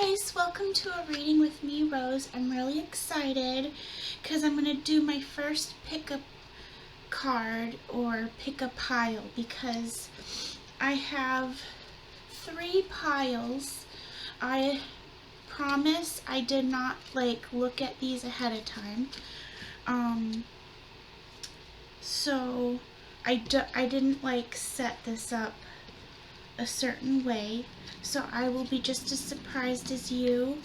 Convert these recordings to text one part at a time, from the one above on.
guys, welcome to a reading with me, Rose. I'm really excited because I'm going to do my first pick-up card or pick-up pile because I have 3 piles. I promise I did not look at these ahead of time. So I didn't set this up a certain way, so I will be just as surprised as you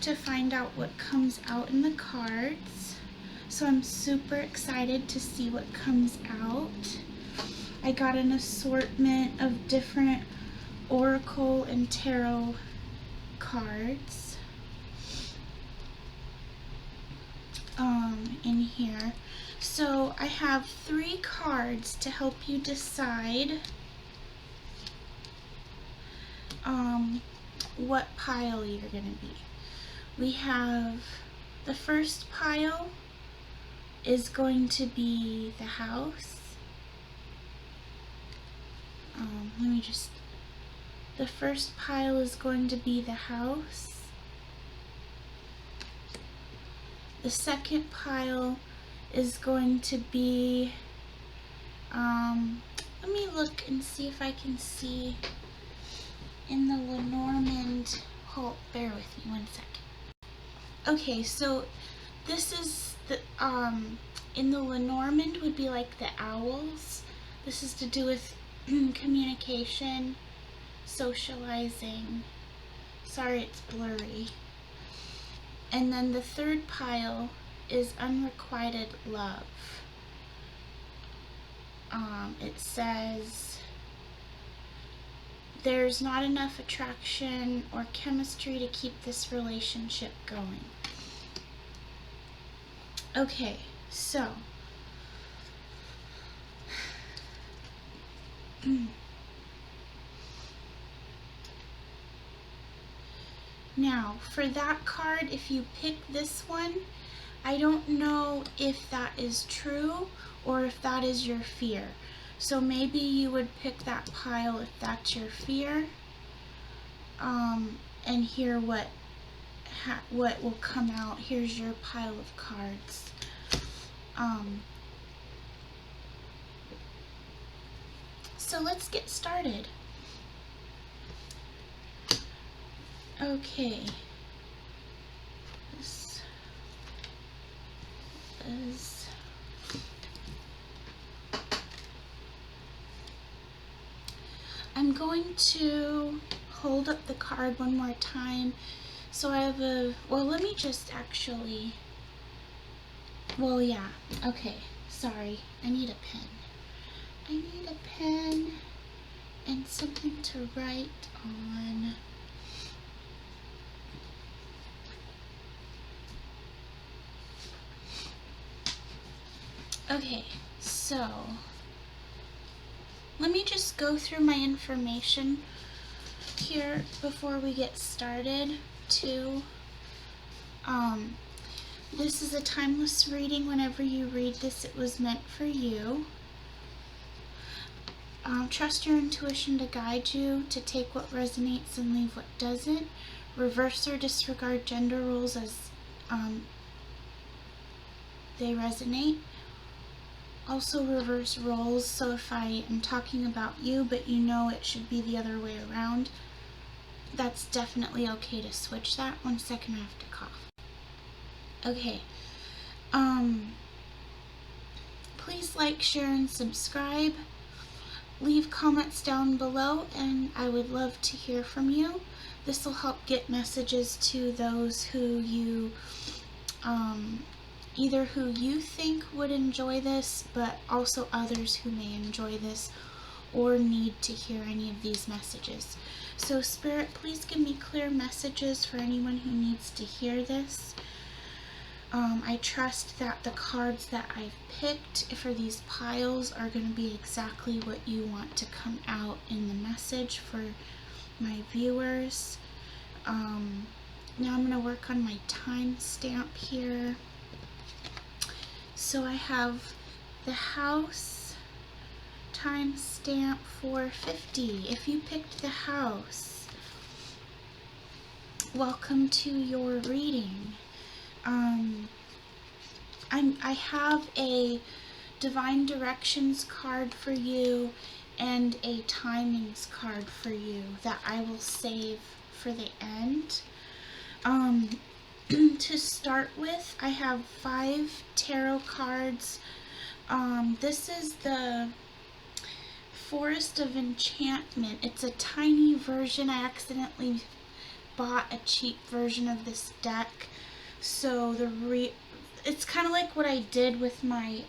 to find out what comes out in the cards. So I'm super excited to see what comes out. I got an assortment of different oracle and tarot cards in here. So I have 3 cards to help you decide what pile you're going to be. We have the first pile is going to be the house. The first pile is going to be the house. The second pile is going to be, let me look and see if I can see in the Lenormand. Hold, bear with me 1 second. Okay, so this is the, in the Lenormand would be like the owls. This is to do with communication, socializing. Sorry, it's blurry. And then the third pile is unrequited love. It says there's not enough attraction or chemistry to keep this relationship going. Okay, so now for that card, if you pick this one, I don't know if that is true or if that is your fear. So maybe you would pick that pile if that's your fear, and hear what will come out. Here's your pile of cards. So let's get started. Okay. This is I'm going to hold up the card one more time. So I have let me just actually, yeah, okay, sorry, I need a pen. I need a pen and something to write on. Okay, so let me just go through my information here before we get started too. This is a timeless reading. Whenever you read this, it was meant for you. Trust your intuition to guide you, to take what resonates and leave what doesn't. Reverse or disregard gender roles as they resonate. Also reverse roles, so if I am talking about you but you know it should be the other way around, that's definitely okay to switch that. 1 second, I have to cough. Okay. Please like, share, and subscribe. Leave comments down below, and I would love to hear from you. This will help get messages to those who you, either who you think would enjoy this, but also others who may enjoy this or need to hear any of these messages. So Spirit, please give me clear messages for anyone who needs to hear this. I trust that the cards that I've picked for these piles are going to be exactly what you want to come out in the message for my viewers. Now I'm going to work on my timestamp here. So I have the house timestamp 450. If you picked the house, welcome to your reading. I have a Divine Directions card for you and a Timings card for you that I will save for the end. To start with, I have 5 tarot cards. This is the Forest of Enchantment. It's a tiny version. I accidentally bought a cheap version of this deck, so it's kind of like what I did with my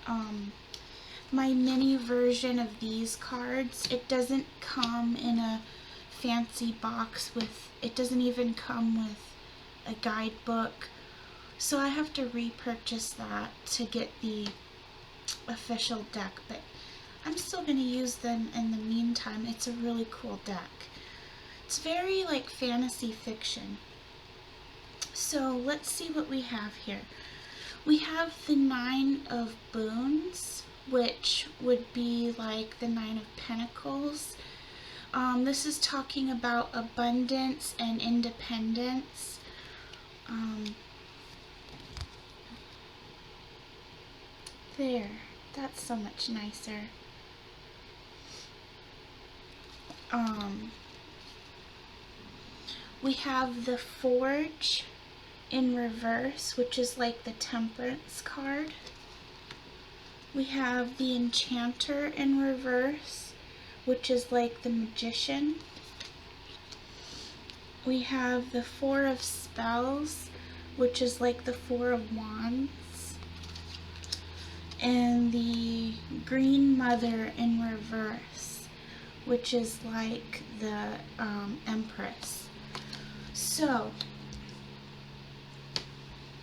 my mini version of these cards. It doesn't come in a fancy box it doesn't even come with a guidebook, so I have to repurchase that to get the official deck, but I'm still going to use them in the meantime. It's a really cool deck. It's very like fantasy fiction. So let's see what we have here. We have the 9 of Boons, which would be like the 9 of Pentacles. This is talking about abundance and independence. There, that's so much nicer. We have the Forge in reverse, which is like the Temperance card. We have the Enchanter in reverse, which is like the Magician. We have the 4 of Spells, which is like the 4 of Wands. And the Green Mother in reverse, which is like the Empress. So,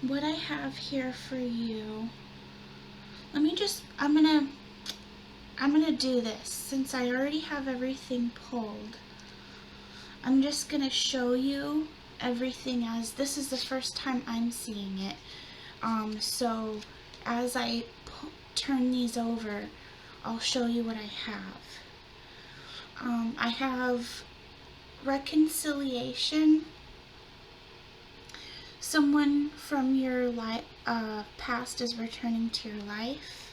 what I have here for you, I'm gonna do this. Since I already have everything pulled, I'm just gonna show you everything as this is the first time I'm seeing it. So as I turn these over, I'll show you what I have. I have reconciliation. Someone from your past is returning to your life.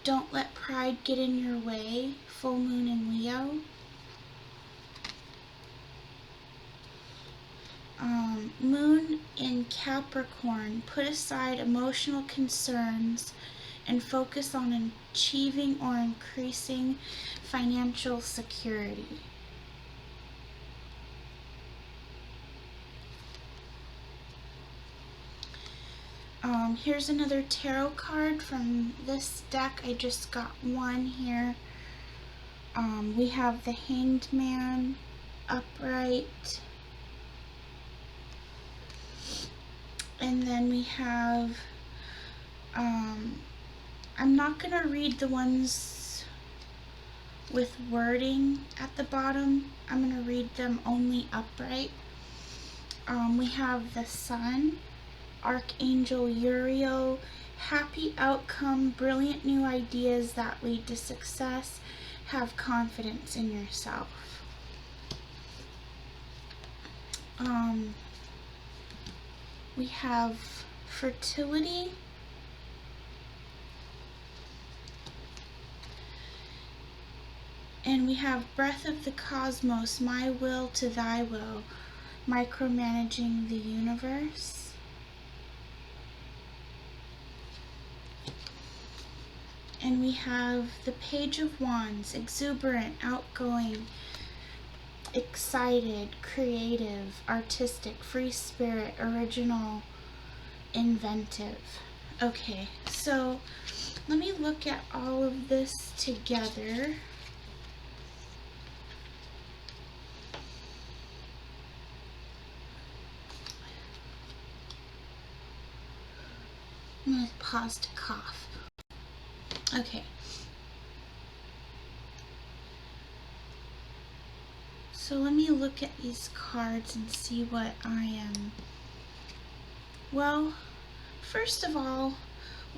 Don't let pride get in your way. Full moon in Leo. Moon in Capricorn. Put aside emotional concerns and focus on achieving or increasing financial security. Here's another tarot card from this deck. I just got one here. We have the Hanged Man upright. And then we have, I'm not going to read the ones with wording at the bottom. I'm going to read them only upright. We have the Sun, Archangel Uriel, happy outcome, brilliant new ideas that lead to success, have confidence in yourself. We have fertility, and we have breath of the cosmos, my will to thy will, micromanaging the universe. And we have the Page of Wands, exuberant, outgoing, excited, creative, artistic, free spirit, original, inventive. Okay, so let me look at all of this together. I'm going to pause to cough. Okay. So let me look at these cards and see what I am. Well, first of all,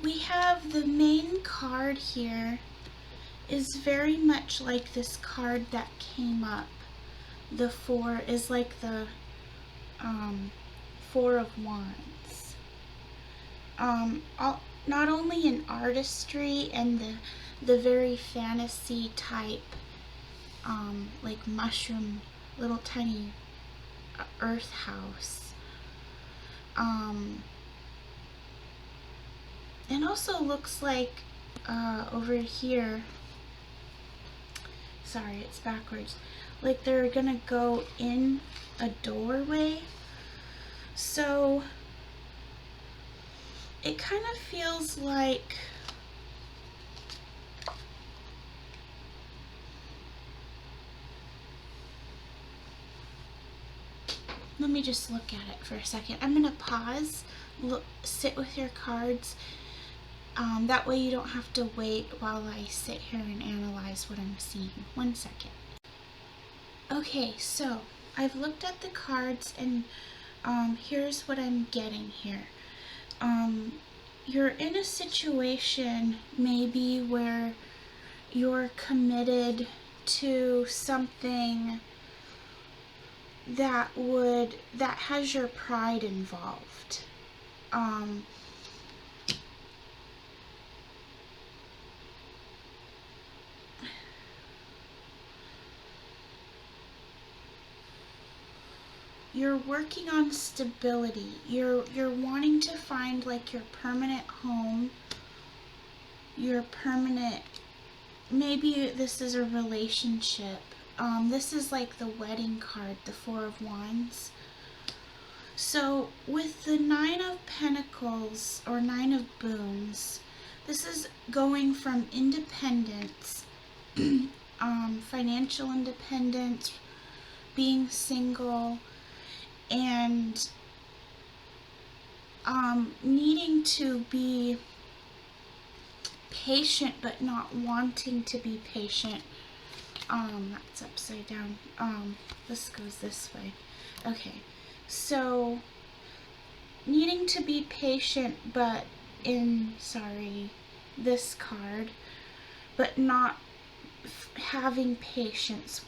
we have the main card here is very much like this card that came up the four is like the Four of Wands. Not only in artistry and the very fantasy type, like mushroom, little tiny earth house. And also looks like over here, sorry, it's backwards, like they're gonna go in a doorway. So it kind of feels like let me just look at it for a second. I'm gonna pause, sit with your cards. That way you don't have to wait while I sit here and analyze what I'm seeing. 1 second. Okay, so I've looked at the cards and here's what I'm getting here. You're in a situation maybe where you're committed to something that has your pride involved. You're working on stability. You're wanting to find like your permanent home, your permanent, maybe this is a relationship. This is like the wedding card, the Four of Wands. So with the Nine of Pentacles or Nine of Boons, this is going from independence, financial independence, being single, and needing to be patient but not wanting to be patient. That's upside down. This goes this way. Okay, so needing to be patient but this card, but not having patience.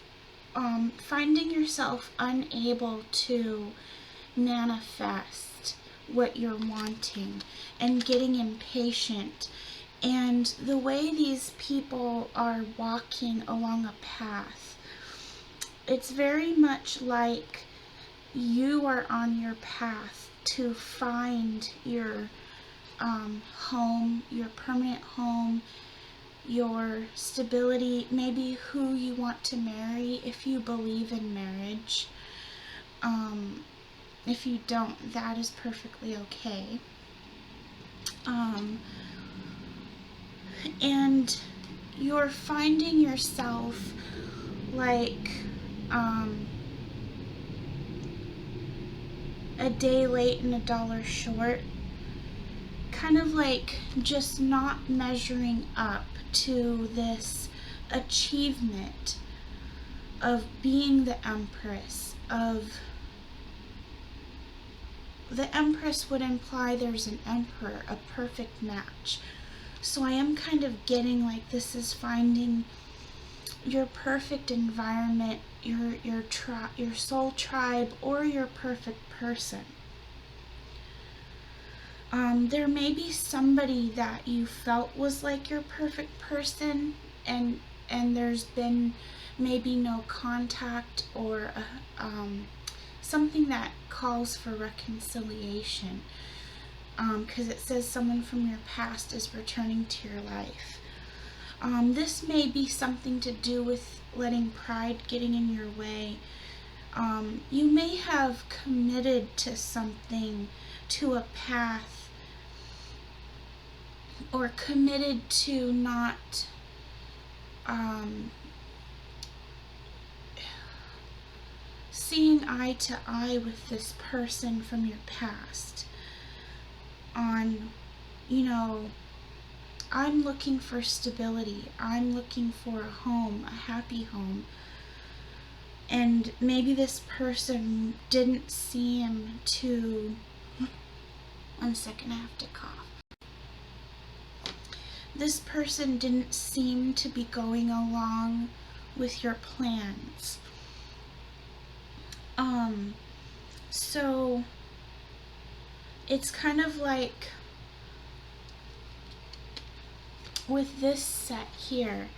Finding yourself unable to manifest what you're wanting and getting impatient. And the way these people are walking along a path, it's very much like you are on your path to find your home, your permanent home, your stability, maybe who you want to marry if you believe in marriage. If you don't, that is perfectly okay. And you're finding yourself like a day late and a dollar short, kind of like just not measuring up to this achievement of being the Empress. The Empress would imply there's an Emperor, a perfect match. So I am kind of getting like this is finding your perfect environment, your soul tribe, or your perfect person. There may be somebody that you felt was like your perfect person, and there's been maybe no contact or something that calls for reconciliation, because it says someone from your past is returning to your life. This may be something to do with letting pride getting in your way. You may have committed to something, to a path, or committed to not seeing eye to eye with this person from your past on, I'm looking for stability, I'm looking for a home, a happy home, and maybe this person didn't seem to, 1 second, I have to cough. This person didn't seem to be going along with your plans. So it's kind of like with this set here,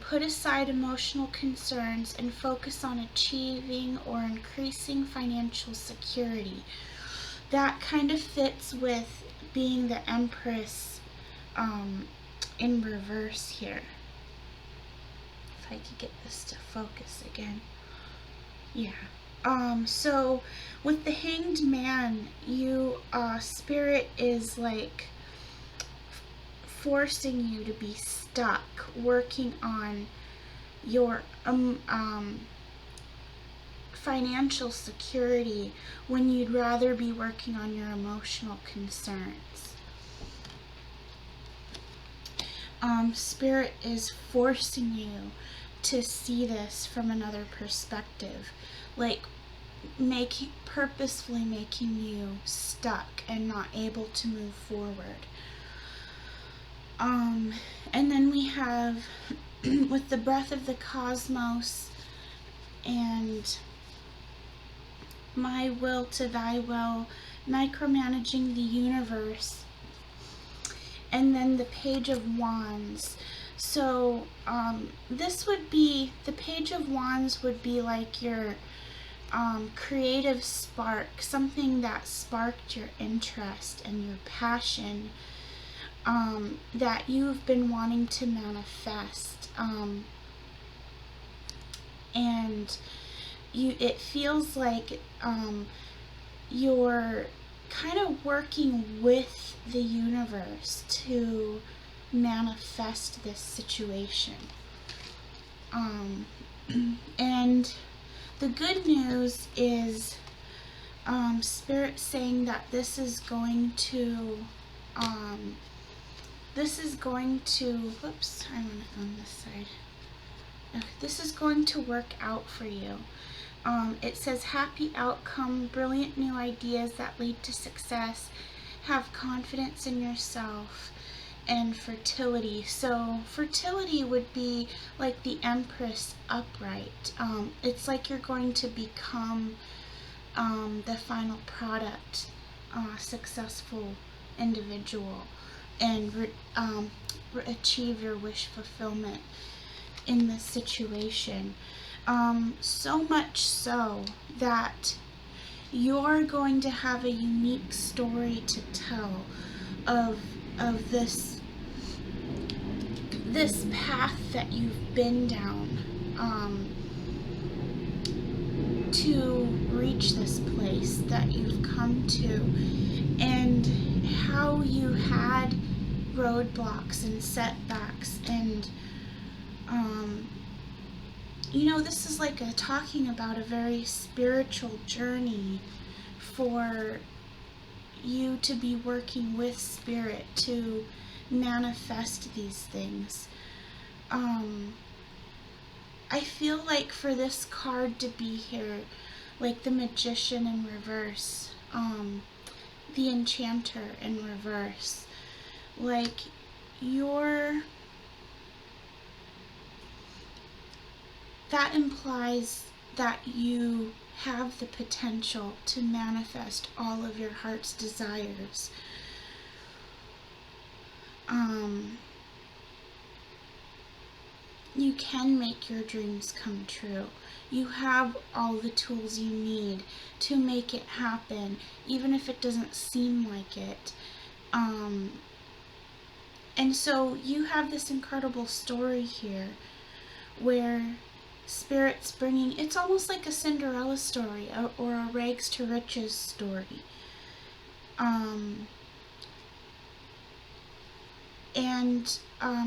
put aside emotional concerns and focus on achieving or increasing financial security. That kind of fits with being the Empress in reverse here. If I could get this to focus again. Yeah. So with the Hanged Man, you, Spirit is like forcing you to be stuck working on your financial security when you'd rather be working on your emotional concerns. Spirit is forcing you to see this from another perspective, like purposefully making you stuck and not able to move forward. And then we have with the breath of the cosmos and my will to thy will, micromanaging the universe, and then the Page of Wands. So this would be, the Page of Wands would be like your creative spark, something that sparked your interest and your passion that you've been wanting to manifest. And it feels like you're kind of working with the universe to manifest this situation. And the good news is Spirit saying that this is going to whoops, I'm on this side. This is going to work out for you. It says happy outcome, brilliant new ideas that lead to success, have confidence in yourself, and fertility. So fertility would be like the Empress upright. It's like you're going to become the final product, successful individual, and achieve your wish fulfillment in this situation. So much so that you're going to have a unique story to tell of this path that you've been down to reach this place that you've come to, and how you had roadblocks and setbacks, and this is like talking about a very spiritual journey for you to be working with Spirit to manifest these things. I feel like for this card to be here, like the Magician in reverse, the Enchanter in reverse, like that implies that you have the potential to manifest all of your heart's desires. You can make your dreams come true. You have all the tools you need to make it happen, even if it doesn't seem like it. And so you have this incredible story here where Spirit's bringing, it's almost like a Cinderella story or a rags to riches story.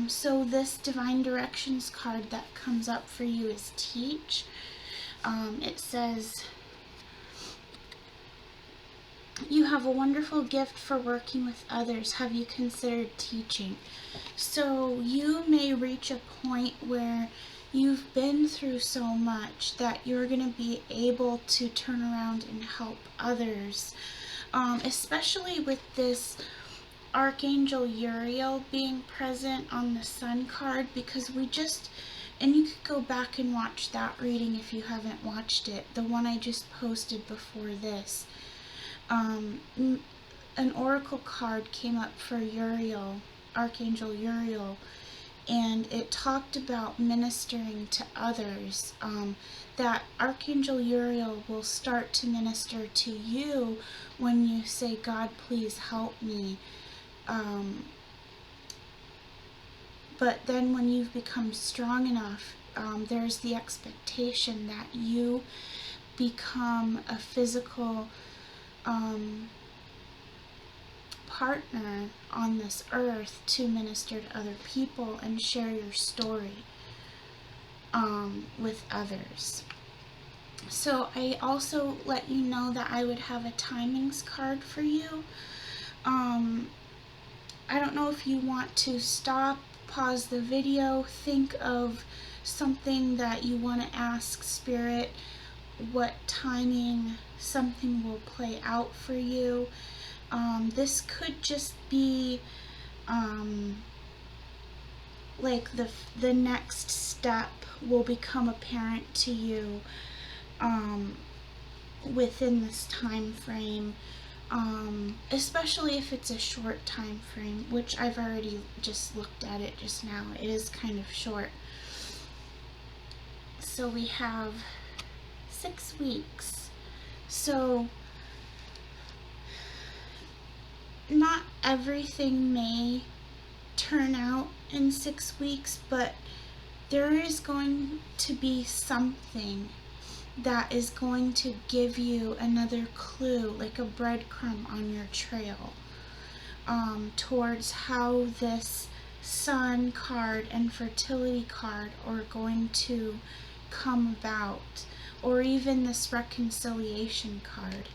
So this Divine Directions card that comes up for you is Teach. It says, you have a wonderful gift for working with others. Have you considered teaching? So you may reach a point where you've been through so much that you're going to be able to turn around and help others, especially with this Archangel Uriel being present on the Sun card, because we just And you could go back and watch that reading if you haven't watched it, the one I just posted before this. An oracle card came up for Uriel, Archangel Uriel, and it talked about ministering to others, that Archangel Uriel will start to minister to you when you say, God, please help me. But then when you've become strong enough, there's the expectation that you become a physical partner on this earth to minister to other people and share your story with others. So I also let you know that I would have a timings card for you. I don't know if you want to stop, pause the video, think of something that you want to ask Spirit, what timing something will play out for you. This could just be like the next step will become apparent to you within this time frame, especially if it's a short time frame, which I've already just looked at it just now. It is kind of short. So we have 6 weeks. So not everything may turn out in 6 weeks, but there is going to be something that is going to give you another clue, like a breadcrumb on your trail, towards how this Sun card and fertility card are going to come about, or even this reconciliation card.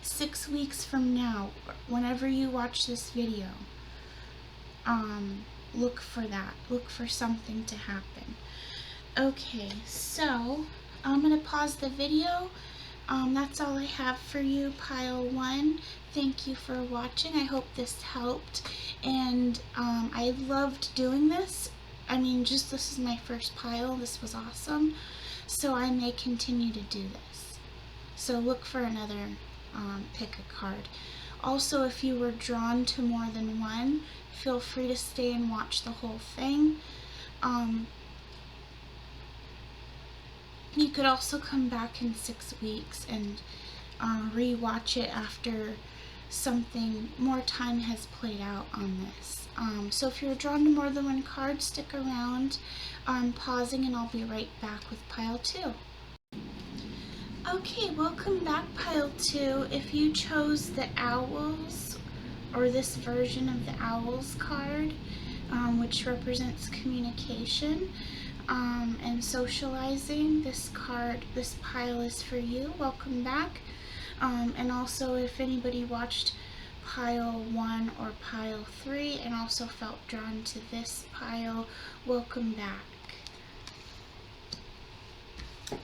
6 weeks from now, whenever you watch this video, look for that. Look for something to happen. Okay, so I'm going to pause the video. That's all I have for you, pile 1. Thank you for watching. I hope this helped. And I loved doing this. I mean, just this is my first pile. This was awesome. So I may continue to do this. So look for another pick a card. Also, if you were drawn to more than one, feel free to stay and watch the whole thing. You could also come back in 6 weeks and re-watch it after something more time has played out on this. So if you're drawn to more than one card, stick around. I'm pausing and I'll be right back with pile 2. Okay, welcome back, pile 2. If you chose the owls, or this version of the owls card, which represents communication and socializing, this pile is for you. Welcome back. And also, if anybody watched pile 1 or pile 3 and also felt drawn to this pile, welcome back.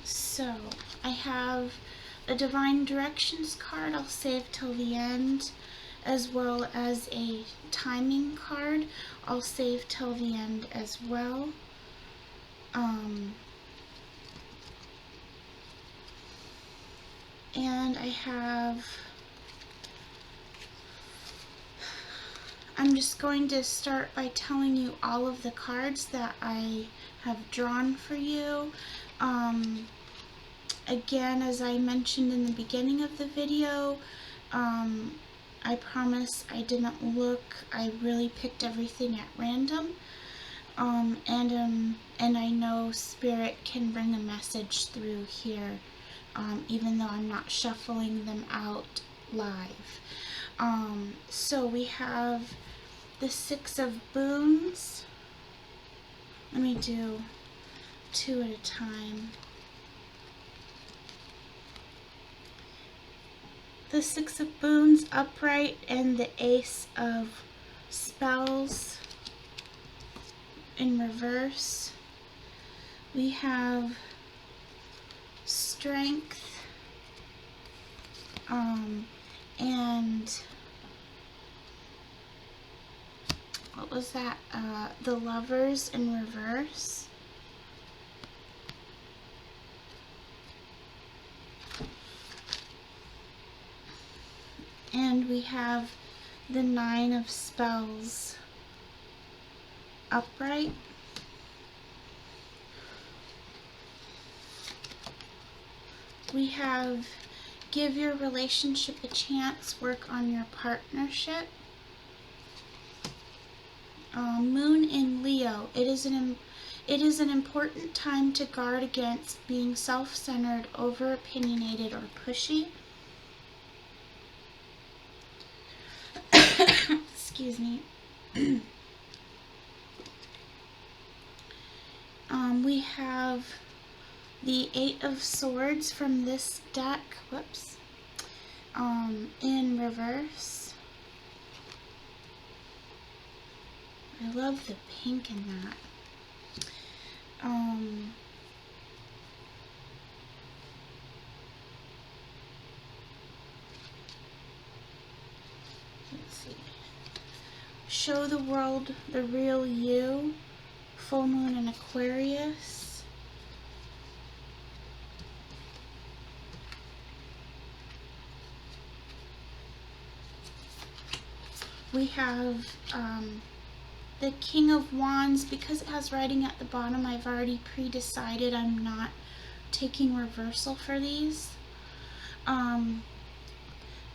So I have a Divine Directions card I'll save till the end, as well as a timing card I'll save till the end as well. And I'm just going to start by telling you all of the cards that I have drawn for you. Again, as I mentioned in the beginning of the video, I promise I didn't look. I really picked everything at random. And I know Spirit can bring a message through here, even though I'm not shuffling them out live. So we have the 6 of Boons. Let me do 2 at a time. The 6 of Boons upright and the Ace of Spells in reverse. We have Strength and what was that? The Lovers in reverse. And we have the Nine of Spells upright. We have give your relationship a chance, work on your partnership. Moon in Leo. It is an important time to guard against being self-centered, over-opinionated, or pushy. Excuse me. We have the Eight of Swords from this deck. Whoops. In reverse. I love the pink in that. Let's see. Show the world the real you. Full moon in Aquarius. We have the King of Wands. Because it has writing at the bottom, I've already pre-decided I'm not taking reversal for these.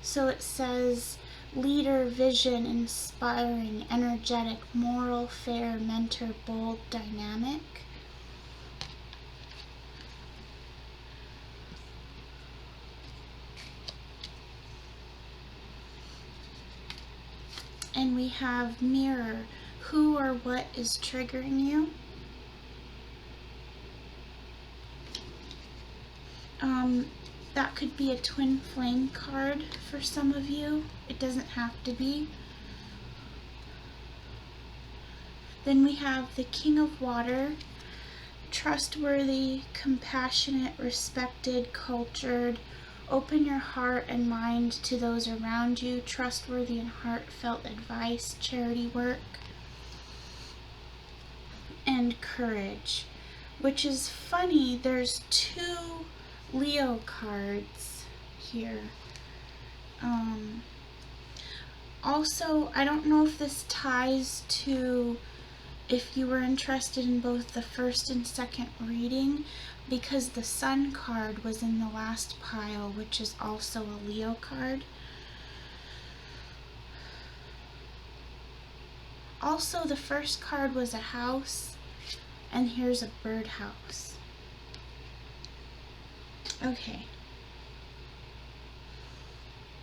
So it says leader, vision, inspiring, energetic, moral, fair, mentor, bold, dynamic. And we have mirror. Who or what is triggering you? That could be a twin flame card for some of you. It doesn't have to be. Then we have the King of Water. Trustworthy, compassionate, respected, cultured. Open your heart and mind to those around you. Trustworthy and heartfelt advice, charity work. And courage. Which is funny, there's two Leo cards here. Also, I don't know if this ties to if you were interested in both the first and second reading, because the Sun card was in the last pile, which is also a Leo card. Also, the first card was a house, and here's a birdhouse. Okay.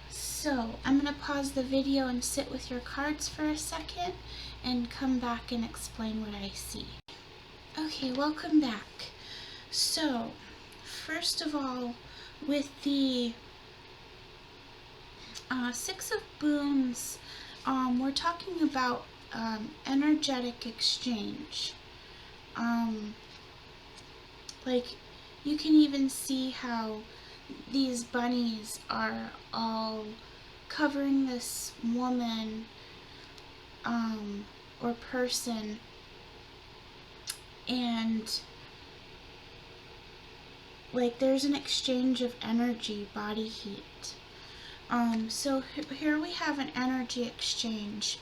So, I'm going to pause the video and sit with your cards for a second and come back and explain what I see. Okay, welcome back. So, first of all, with the Six of Boons, we're talking about energetic exchange. Like, you can even see how these bunnies are all covering this woman or person, and like there's an exchange of energy, body heat. So here we have an energy exchange.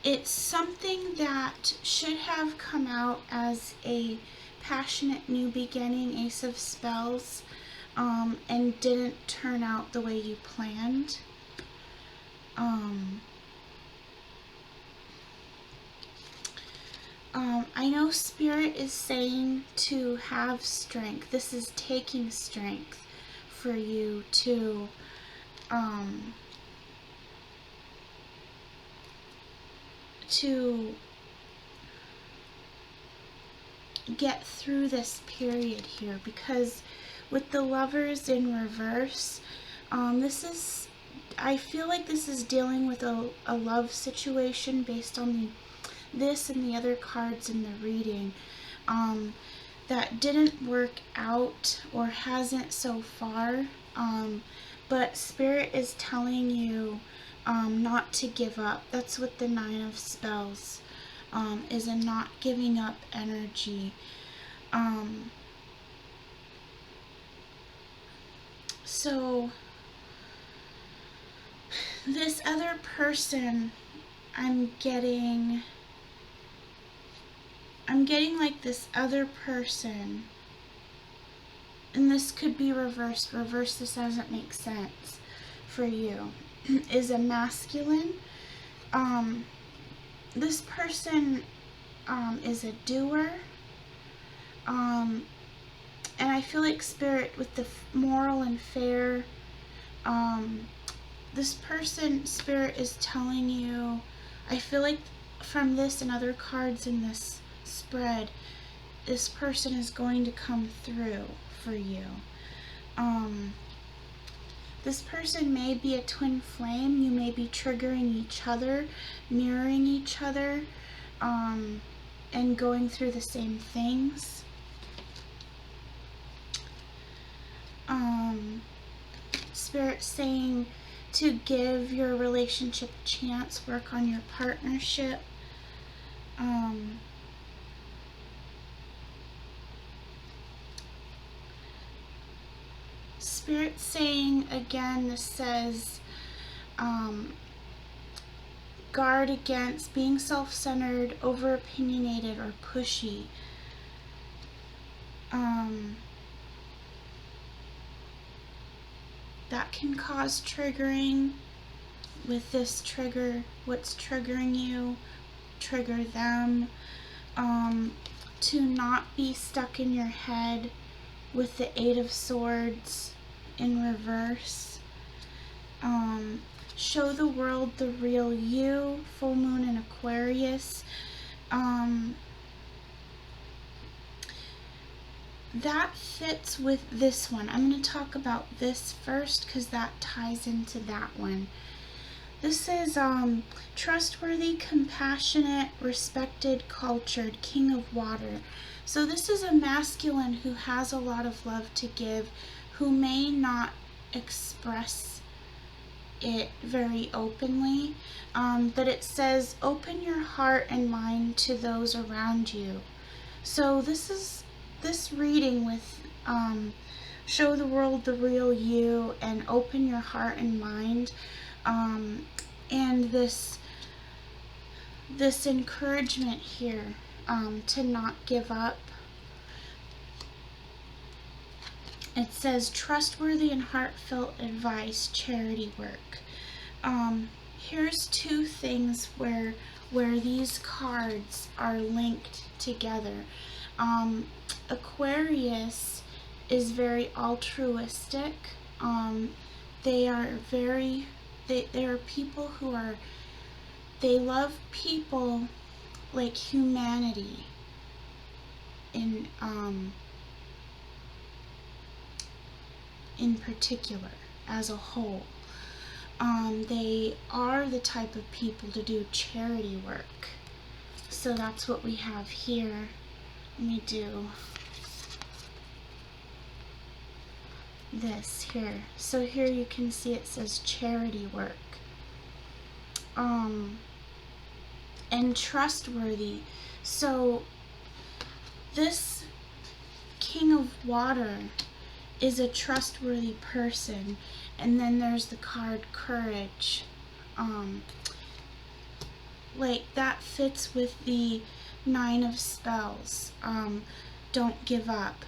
It's something that should have come out as a passionate new beginning, Ace of Spells, and didn't turn out the way you planned. I know Spirit is saying to have strength. This is taking strength for you to get through this period here, because with the Lovers in reverse, I feel like this is dealing with a love situation based on this and the other cards in the reading that didn't work out or hasn't so far, but Spirit is telling you not to give up. That's what the Nine of Spells is, a not giving up energy. So this other person, I'm getting like this other person, and this could be reversed. This doesn't make sense for you, is a masculine. This person is a doer. And I feel like Spirit, with the moral and fair, this person, Spirit is telling you, I feel like from this and other cards in this spread, this person is going to come through for you. This person may be a twin flame. You may be triggering each other, mirroring each other, and going through the same things. Spirit saying to give your relationship a chance, work on your partnership. Spirit saying, again, this says, guard against being self-centered, over-opinionated, or pushy. That can cause triggering. With this trigger, what's triggering you, trigger them. To not be stuck in your head with the Eight of Swords in reverse. Show the world the real you, full moon in Aquarius. That fits with this one. I'm going to talk about this first because that ties into that one. This is trustworthy, compassionate, respected, cultured, King of Water. So this is a masculine who has a lot of love to give, who may not express it very openly, but it says open your heart and mind to those around you. So this reading with show the world the real you and open your heart and mind, and this encouragement here to not give up. It says trustworthy and heartfelt advice, charity work. Here's two things where these cards are linked together. Aquarius is very altruistic. They are people who they love people like humanity in particular, as a whole. They are the type of people to do charity work. So that's what we have here. Let me do this here. So here you can see it says charity work. And trustworthy. So this King of Water is a trustworthy person. And then there's the card Courage. Like that fits with the Nine of Spells. Don't give up.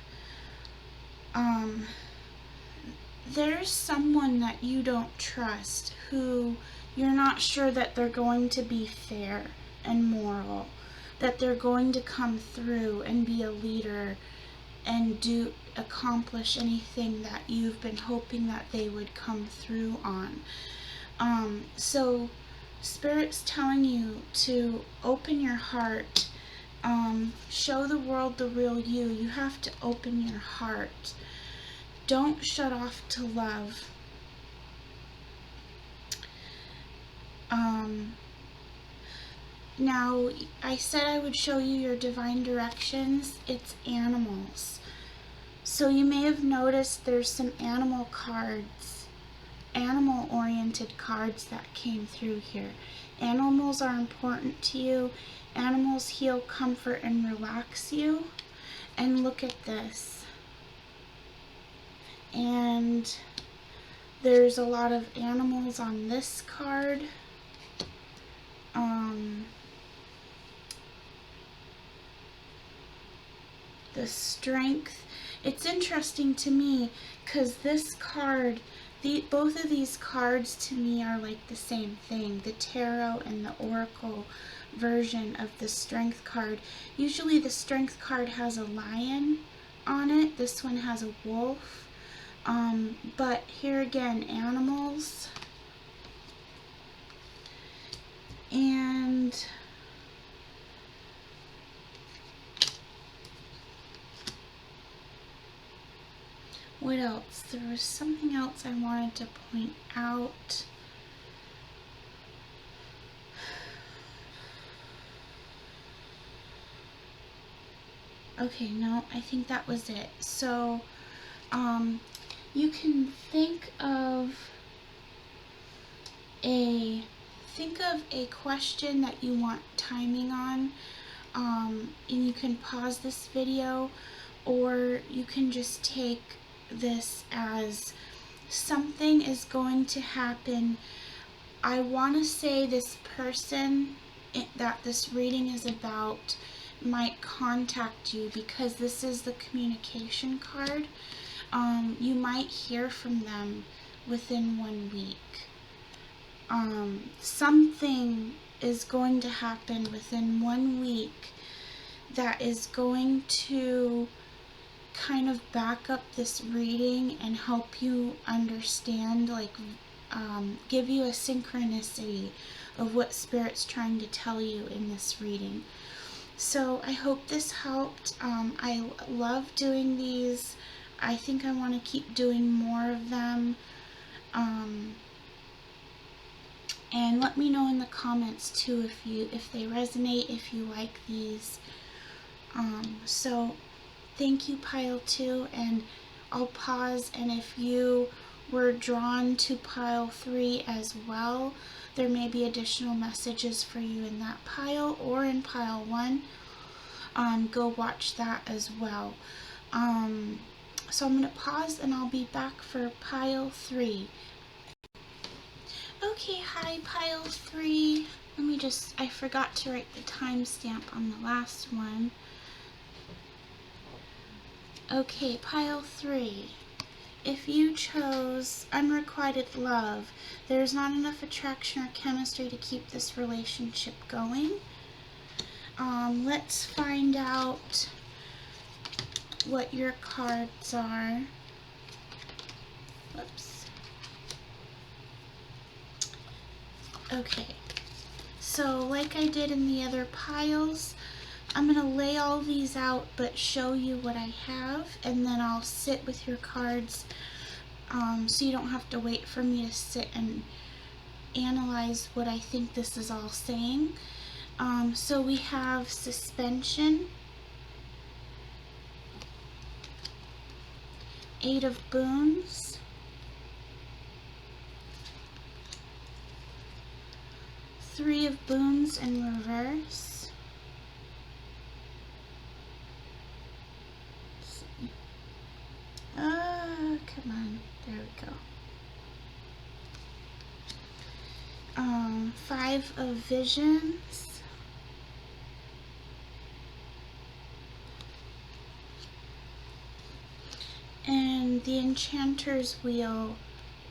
There's someone that you don't trust, who you're not sure that they're going to be fair and moral, that they're going to come through and be a leader and accomplish anything that you've been hoping that they would come through on. So Spirit's telling you to open your heart, show the world the real you. You have to open your heart. Don't shut off to love. Now, I said I would show you your divine directions. It's animals. So you may have noticed there's some animal cards animal-oriented cards that came through here. Animals are important to you. Animals heal, comfort, and relax you. And look at this. And there's a lot of animals on this card. The strength. It's interesting to me because this card, both of these cards to me are like the same thing. The tarot and the oracle version of the strength card. Usually the strength card has a lion on it. This one has a wolf. But here again, animals. And what else? There was something else I wanted to point out. Okay, no, I think that was it. So, you can think of a question that you want timing on, and you can pause this video, or you can just take this as something is going to happen. I want to say this person that this reading is about might contact you because this is the communication card. You might hear from them within 1 week. Something is going to happen within 1 week that is going to kind of back up this reading and help you understand, like, give you a synchronicity of what Spirit's trying to tell you in this reading. So I hope this helped. I love doing these. I think I want to keep doing more of them. And let me know in the comments too if they resonate, if you like these. So thank you, pile 2, and I'll pause, and if you were drawn to pile 3 as well, there may be additional messages for you in that pile or in pile 1. Go watch that as well. So I'm going to pause and I'll be back for pile 3. Okay, hi pile 3. I forgot to write the timestamp on the last one. Okay, pile 3. If you chose unrequited love, there's not enough attraction or chemistry to keep this relationship going. Let's find out what your cards are. Whoops. Okay, so like I did in the other piles, I'm going to lay all these out but show you what I have, and then I'll sit with your cards so you don't have to wait for me to sit and analyze what I think this is all saying. So we have suspension, 8 of boons, Three of boons in reverse, come on, there we go. 5 of visions, and the enchanter's wheel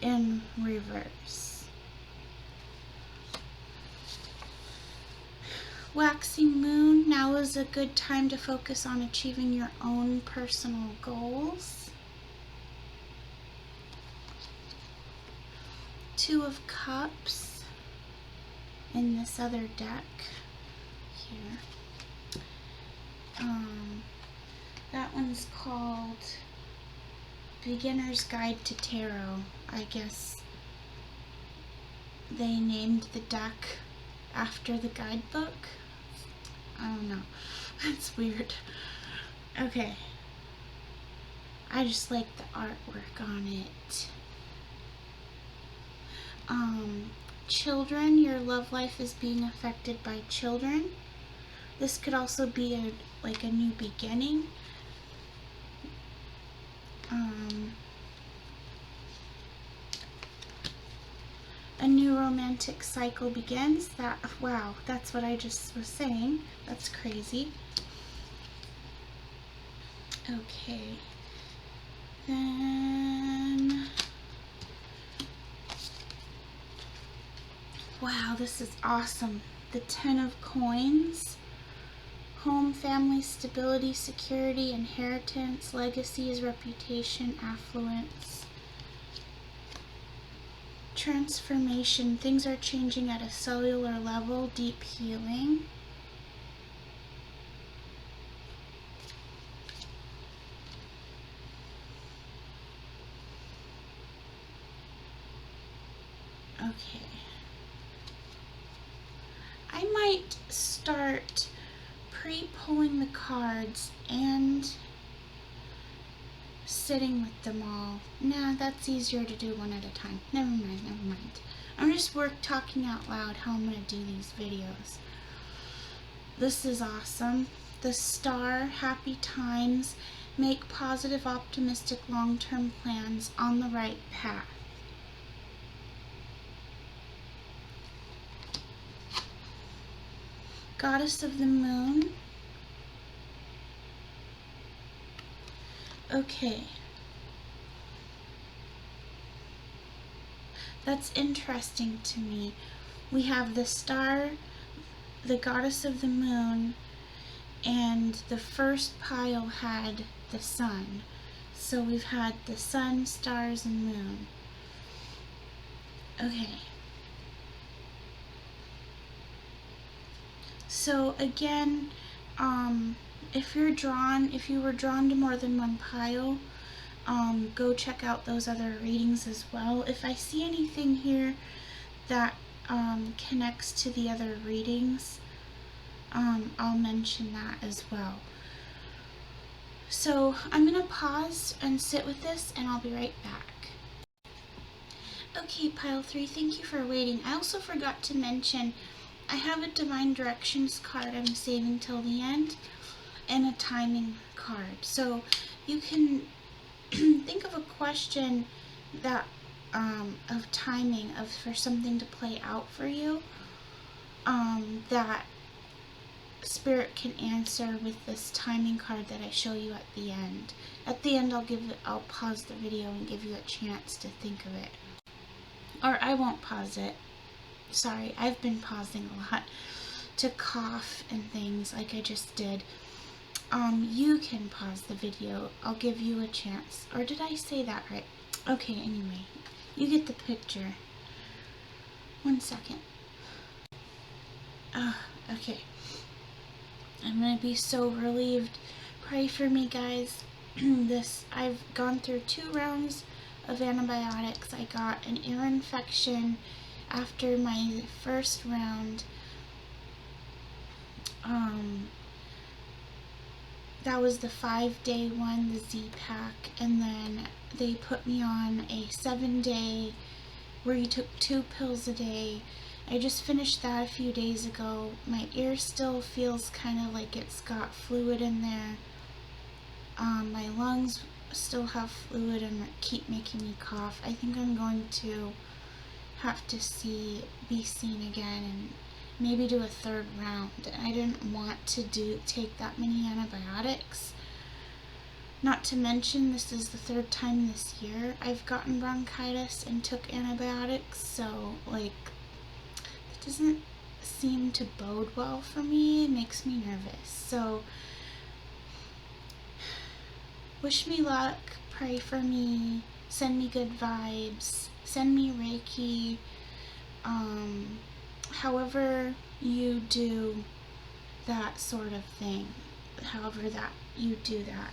in reverse. Waxing moon, now is a good time to focus on achieving your own personal goals. 2 of cups in this other deck here. That one's called Beginner's Guide to Tarot. I guess they named the deck after the guidebook. I don't know. That's weird. Okay. I just like the artwork on it. children, your love life is being affected by children. This could also be like a new beginning. A new romantic cycle begins. Wow, that's what I just was saying. That's crazy. Okay. Then, wow, this is awesome. The 10 of Coins. Home, family, stability, security, inheritance, legacies, reputation, affluence. Transformation. Things are changing at a cellular level. Deep healing. Okay. I might start pre-pulling the cards and sitting with them all. Nah, that's easier to do one at a time. Never mind. I'm just talking out loud how I'm going to do these videos. This is awesome. The Star, happy times, make positive, optimistic, long-term plans, on the right path. Goddess of the Moon. Okay. That's interesting to me. We have the Star, the Goddess of the Moon, and the first pile had the Sun. So we've had the Sun, stars, and Moon. Okay. So again, if you were drawn to more than one pile, go check out those other readings as well. If I see anything here that connects to the other readings, I'll mention that as well. So I'm going to pause and sit with this, and I'll be right back. Okay, pile 3, thank you for waiting. I also forgot to mention I have a Divine Directions card I'm saving till the end, and a timing card. So you can think of a question that of timing, for something to play out for you, that Spirit can answer with this timing card that I show you at the end. At the end, I'll pause the video and give you a chance to think of it. Or I won't pause it. Sorry, I've been pausing a lot to cough and things like I just did. You can pause the video. I'll give you a chance. Or did I say that right? Okay, anyway. You get the picture. 1 second. Okay. I'm gonna be so relieved. Pray for me, guys. I've gone through 2 rounds of antibiotics. I got an ear infection after my first round. That was the 5-day one, the Z-Pack, and then they put me on a 7-day where you took 2 pills a day. I just finished that a few days ago. My ear still feels kind of like it's got fluid in there. My lungs still have fluid and keep making me cough. I think I'm going to have to be seen again and maybe do a 3rd round. I didn't want to take that many antibiotics. Not to mention, this is the 3rd time this year I've gotten bronchitis and took antibiotics, so like it doesn't seem to bode well for me. It makes me nervous. So wish me luck, pray for me, send me good vibes, send me Reiki, however you do that sort of thing, however that you do that,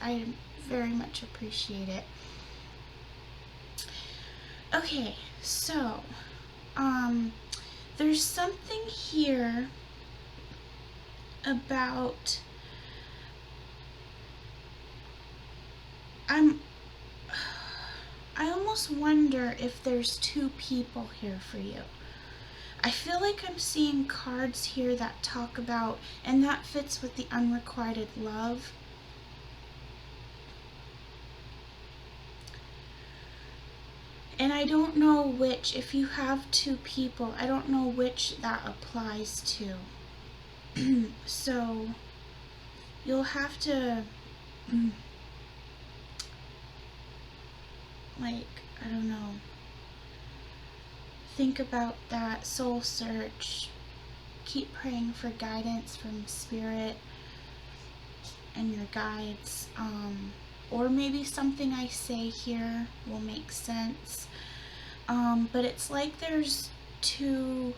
I very much appreciate it. Okay, so, there's something here about, I almost almost wonder if there's two people here for you. I feel like I'm seeing cards here that talk about, and that fits with the unrequited love. And I don't know which, if you have two people, I don't know which that applies to. So you'll have to, like, I don't know, think about that, soul search, keep praying for guidance from Spirit and your guides, or maybe something I say here will make sense, but it's like there's two,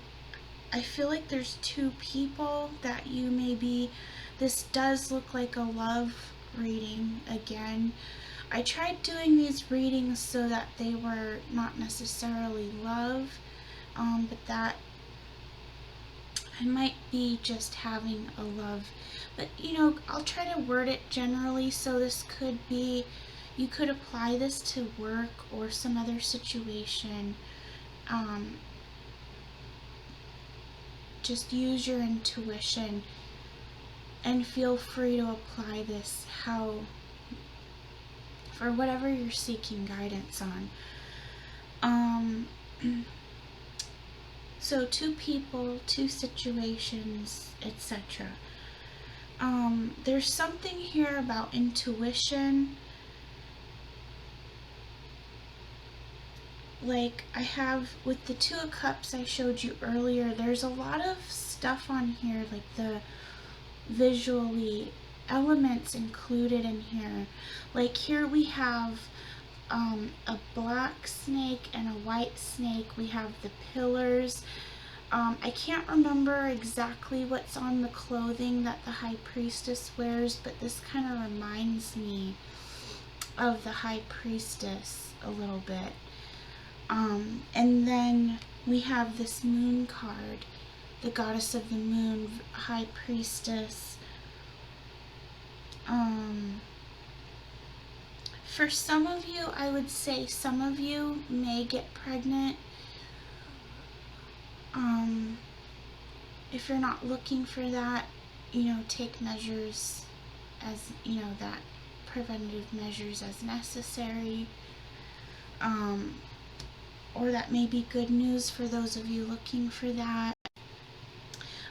I feel like there's two people that you maybe, this does look like a love reading again. I tried doing these readings so that they were not necessarily love, but that I might be just having a love. But, you know, I'll try to word it generally, so this could be, you could apply this to work or some other situation. Just use your intuition and feel free to apply this for whatever you're seeking guidance on. So two people, two situations, etc. There's something here about intuition. Like I have with the Two of Cups I showed you earlier, there's a lot of stuff on here, like the visually elements included in here. Like here we have a black snake and a white snake. We have the pillars. I can't remember exactly what's on the clothing that the High Priestess wears, but this kind of reminds me of the High Priestess a little bit. And then we have this moon card, the Goddess of the Moon, High Priestess. For some of you, I would say some of you may get pregnant. If you're not looking for that, you know, take measures as, you know, that preventative measures as necessary. Or that may be good news for those of you looking for that.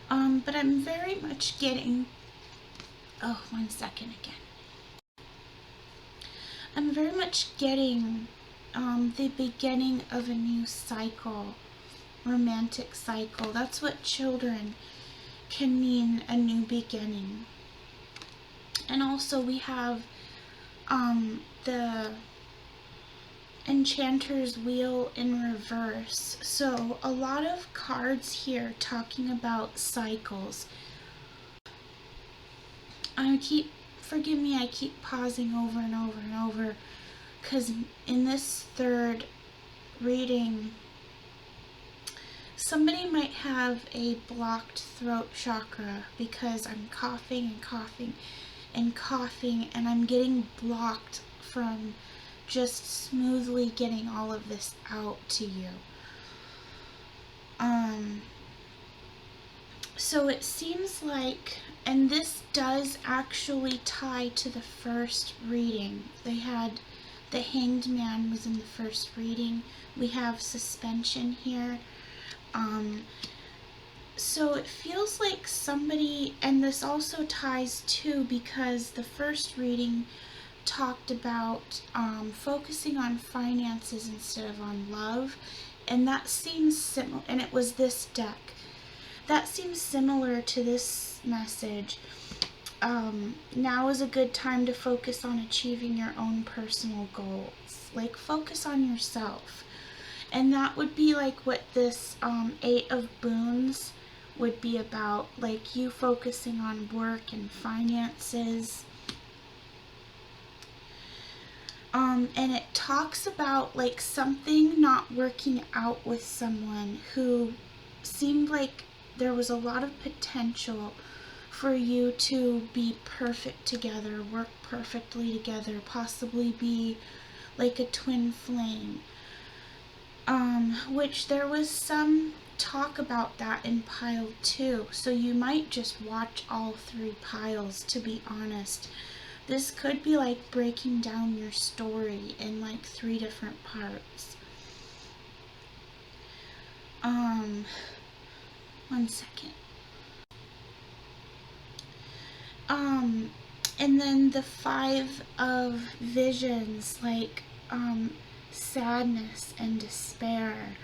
But I'm very much getting, oh, 1 second again. I'm very much getting the beginning of a new cycle, romantic cycle. That's what children can mean, a new beginning. And also we have the Enchanter's Wheel in reverse. So a lot of cards here talking about cycles. Forgive me, I keep pausing over and over and over, because in this third reading, somebody might have a blocked throat chakra because I'm coughing and coughing and coughing, and I'm getting blocked from just smoothly getting all of this out to you. So it seems like, and this does actually tie to the first reading. They had the Hanged Man was in the first reading. We have suspension here. So it feels like somebody, and this also ties too because the first reading talked about focusing on finances instead of on love, and that seems similar, and it was this deck. That seems similar to this message. Now is a good time to focus on achieving your own personal goals. Like, focus on yourself. And that would be like what this 8 of Boons would be about. Like, you focusing on work and finances. And it talks about like something not working out with someone who seemed like there was a lot of potential for you to be perfect together, work perfectly together, possibly be like a twin flame. which there was some talk about that in pile 2, so you might just watch all 3 piles, to be honest. This could be like breaking down your story in like 3 different parts. One second. And then the 5 of visions, like sadness and despair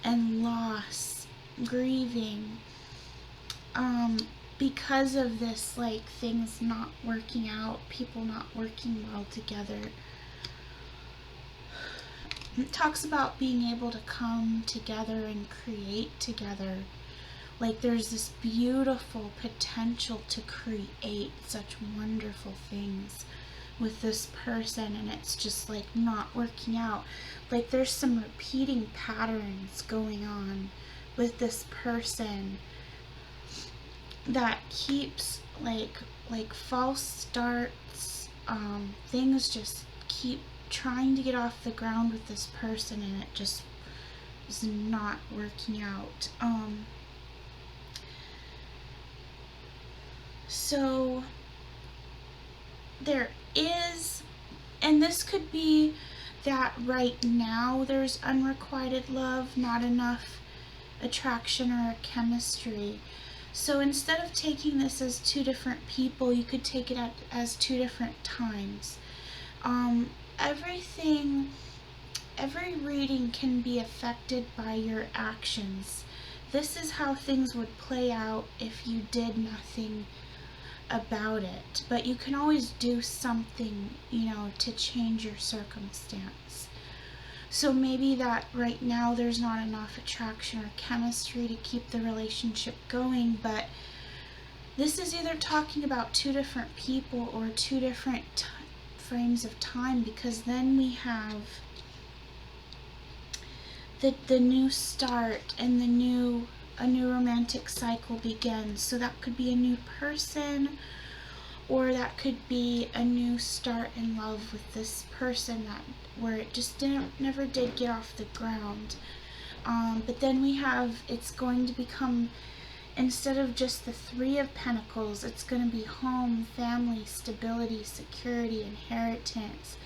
and loss, grieving, because of this, like things not working out, people not working well together. It talks about being able to come together and create together. Like there's this beautiful potential to create such wonderful things with this person, and it's just like not working out. Like there's some repeating patterns going on with this person that keeps like false starts, things just keep trying to get off the ground with this person, and it just is not working out. So there is, and this could be that right now there's unrequited love, not enough attraction or chemistry. So instead of taking this as 2 different people, you could take it as 2 different times. Every reading can be affected by your actions. This is how things would play out if you did nothing about it, but you can always do something, to change your circumstance. So maybe that right now there's not enough attraction or chemistry to keep the relationship going, but this is either talking about 2 different people or 2 different frames of time, because then we have the new start and a new romantic cycle begins. So that could be a new person, or that could be a new start in love with this person where it just never did get off the ground. But then we have, it's going to become, instead of just the 3 of Pentacles, it's going to be home, family, stability, security, inheritance,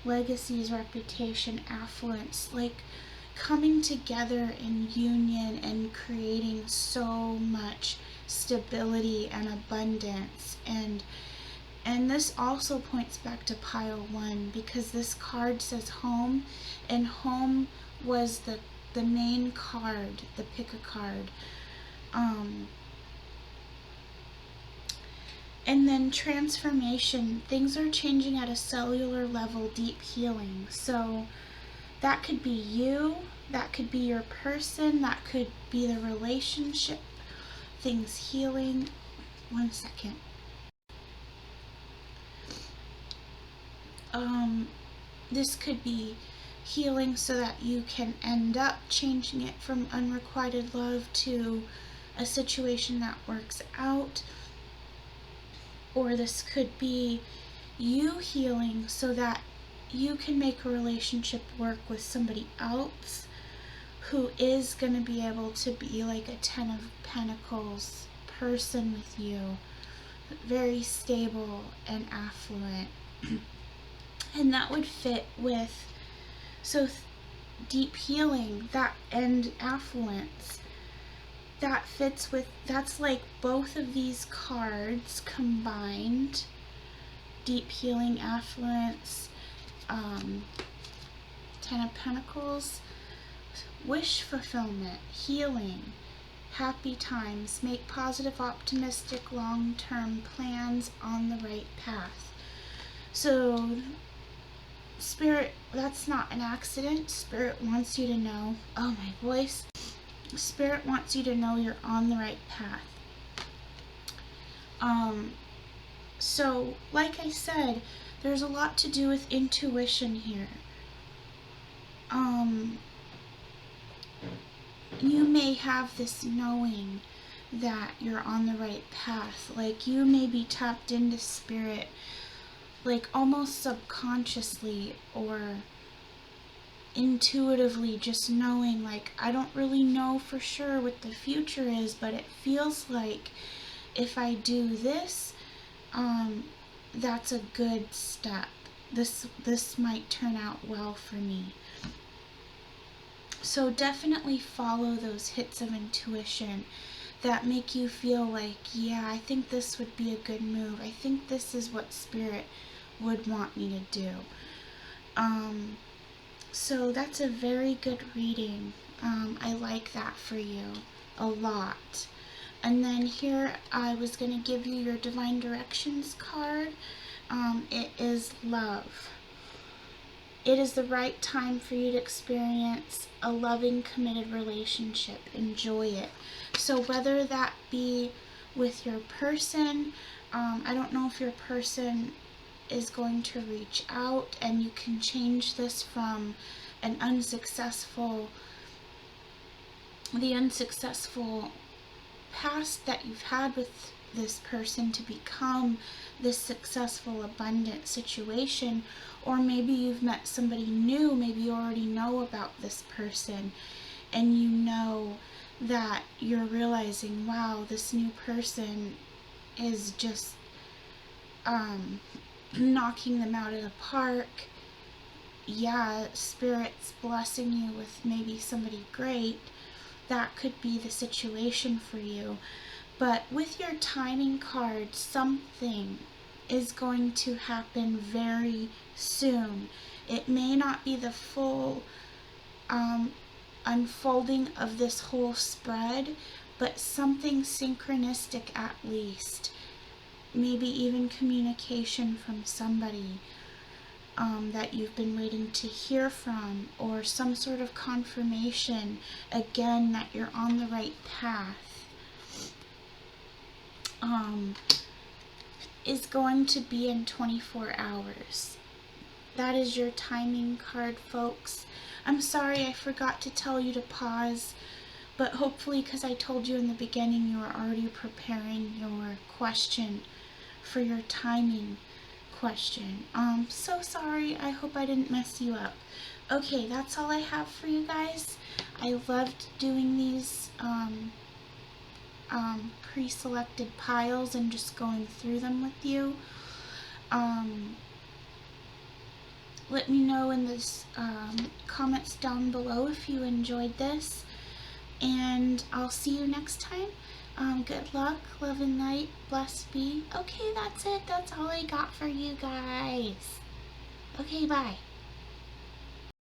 legacies, reputation, affluence, like coming together in union and creating so much stability and abundance. And this also points back to pile 1, because this card says home, and home was the main card, the pick a card. And then transformation, things are changing at a cellular level, deep healing. So that could be you, that could be your person, that could be the relationship, things healing. One second. This could be healing so that you can end up changing it from unrequited love to a situation that works out. Or this could be you healing so that you can make a relationship work with somebody else who is going to be able to be like a 10 of Pentacles person with you, very stable and affluent. And that would fit with, so deep healing, that, and affluence, that fits with, that's like both of these cards combined. Deep healing, affluence, 10 of Pentacles, wish fulfillment, healing, happy times, make positive, optimistic, long-term plans, on the right path. So Spirit, that's not an accident. Spirit wants you to know, oh my voice, Spirit wants you to know you're on the right path. So like I said, there's a lot to do with intuition here. You may have this knowing that you're on the right path. Like you may be tapped into Spirit, like almost subconsciously, or intuitively just knowing, like, I don't really know for sure what the future is, but it feels like if I do this, that's a good step. This might turn out well for me. So definitely follow those hits of intuition that make you feel like, yeah, I think this would be a good move. I think this is what Spirit would want me to do. So that's a very good reading. I like that for you a lot. And then here I was going to give you your Divine Directions card. It is love. It is the right time for you to experience a loving, committed relationship. Enjoy it. So whether that be with your person, I don't know if your person is going to reach out, and you can change this from the unsuccessful past that you've had with this person to become this successful, abundant situation. Or maybe you've met somebody new, maybe you already know about this person, and you know that you're realizing, wow, this new person is just knocking them out of the park. Yeah, Spirit's blessing you with maybe somebody great. That could be the situation for you. But with your timing card, something is going to happen very soon. It may not be the full unfolding of this whole spread, but something synchronistic at least. Maybe even communication from somebody that you've been waiting to hear from, or some sort of confirmation, again, that you're on the right path, is going to be in 24 hours. That is your timing card, folks. I'm sorry I forgot to tell you to pause, but hopefully, because I told you in the beginning, you are already preparing your question for your timing question. So sorry. I hope I didn't mess you up. Okay, that's all I have for you guys. I loved doing these pre-selected piles and just going through them with you. Let me know in the comments down below if you enjoyed this, and I'll see you next time. Good luck, love and light, blessed be. Okay, that's it. That's all I got for you guys. Okay, bye.